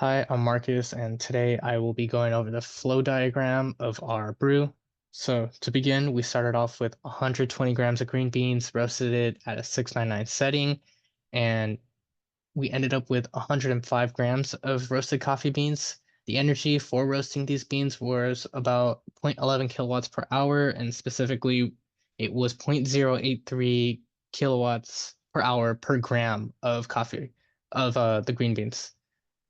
Hi, I'm Marcus, and today I will be going over the flow diagram of our brew. So to begin, we started off with 120 grams of green beans, roasted it at a 699 setting, and we ended up with 105 grams of roasted coffee beans. The energy for roasting these beans was about zero point 0.11 kilowatts per hour, and specifically, it was 0.083 kilowatts per hour per gram of coffee of the green beans.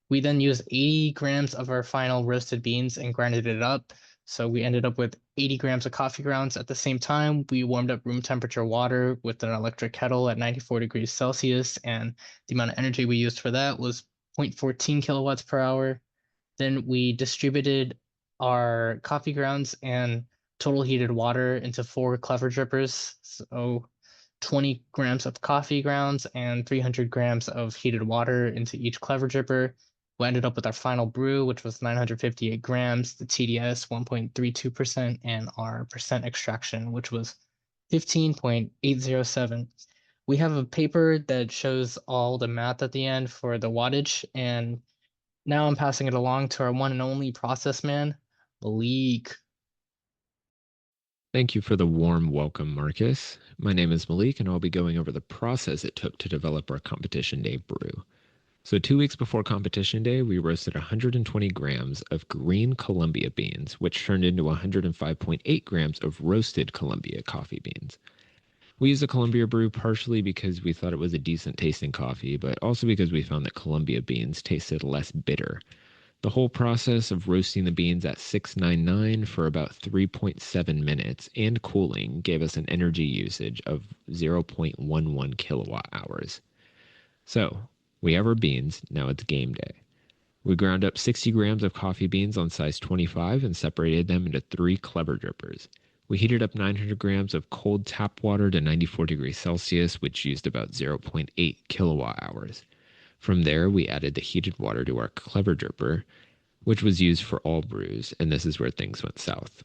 We then used 80 grams of our final roasted beans and grinded it up. So we ended up with 80 grams of coffee grounds. At the same time, we warmed up room temperature water with an electric kettle at 94 degrees Celsius, and the amount of energy we used for that was 0.14 kilowatts per hour. Then we distributed our coffee grounds and total heated water into four clever drippers. So 20 grams of coffee grounds and 300 grams of heated water into each clever dripper. We ended up with our final brew, which was 958 grams, the TDS 1.32%, and our percent extraction, which was 15.807. We have a paper that shows all the math at the end for the wattage, and now I'm passing it along to our one and only process man, Malik. Thank you for the warm welcome, Marcus. My name is Malik, and I'll be going over the process it took to develop our competition day brew. So, 2 weeks before competition day, we roasted 120 grams of green Columbia beans, which turned into 105.8 grams of roasted Columbia coffee beans. We used a Columbia brew partially because we thought it was a decent tasting coffee, but also because we found that Columbia beans tasted less bitter. The whole process of roasting the beans at 699 for about 3.7 minutes and cooling gave us an energy usage of 0.11 kilowatt hours. So, we have our beans, now it's game day. We ground up 60 grams of coffee beans on size 25 and separated them into three clever drippers. We heated up 900 grams of cold tap water to 94 degrees Celsius, which used about 0.8 kilowatt hours. From there, we added the heated water to our clever dripper, which was used for all brews, and this is where things went south.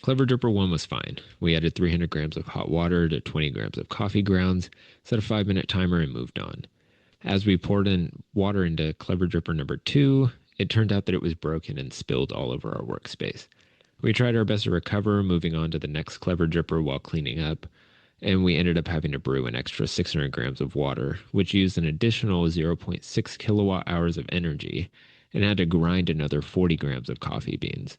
Clever Dripper 1 was fine. We added 300 grams of hot water to 20 grams of coffee grounds, set a 5-minute timer, and moved on. As we poured in water into Clever Dripper number 2, it turned out that it was broken and spilled all over our workspace. We tried our best to recover, moving on to the next Clever Dripper while cleaning up, and we ended up having to brew an extra 600 grams of water, which used an additional 0.6 kilowatt hours of energy, and had to grind another 40 grams of coffee beans.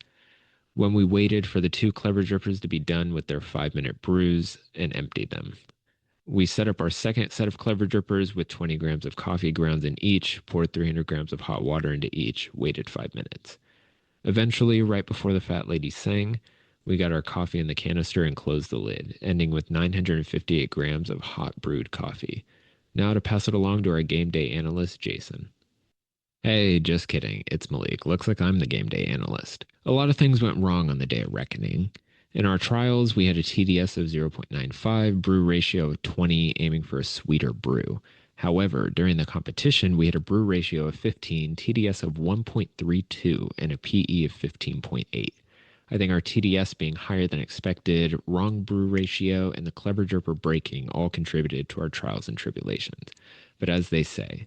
When we waited for the two clever drippers to be done with their 5-minute brews and emptied them, we set up our second set of clever drippers with 20 grams of coffee grounds in each, poured 300 grams of hot water into each, waited 5 minutes. Eventually, right before the fat lady sang, we got our coffee in the canister and closed the lid, ending with 958 grams of hot brewed coffee. Now to pass it along to our game day analyst, Jason. Hey, just kidding. It's Malik. Looks like I'm the game day analyst. A lot of things went wrong on the day of reckoning. In our trials, we had a TDS of 0.95, brew ratio of 20, aiming for a sweeter brew. However, during the competition, we had a brew ratio of 15, TDS of 1.32, and a PE of 15.8. I think our TDS being higher than expected, wrong brew ratio, and the clever dripper breaking all contributed to our trials and tribulations. But as they say,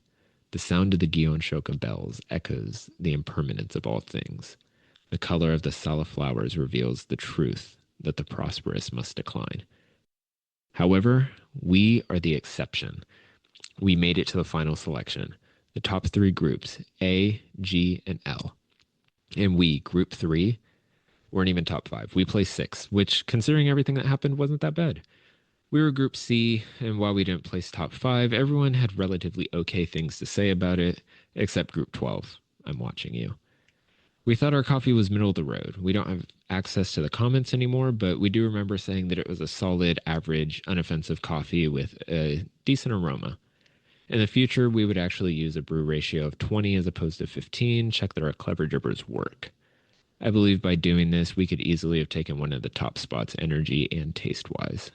the sound of the Gion Shoka bells echoes the impermanence of all things. The color of the Sala flowers reveals the truth that the prosperous must decline. However, we are the exception. We made it to the final selection, the top three groups, A, G, and L. And we, group 3, weren't even top 5. We placed 6, which, considering everything that happened, wasn't that bad. We were Group C, and while we didn't place top 5, everyone had relatively okay things to say about it, except Group 12. I'm watching you. We thought our coffee was middle of the road. We don't have access to the comments anymore, but we do remember saying that it was a solid, average, unoffensive coffee with a decent aroma. In the future, we would actually use a brew ratio of 20 as opposed to 15, check that our clever drippers work. I believe by doing this, we could easily have taken one of the top spots energy and taste-wise.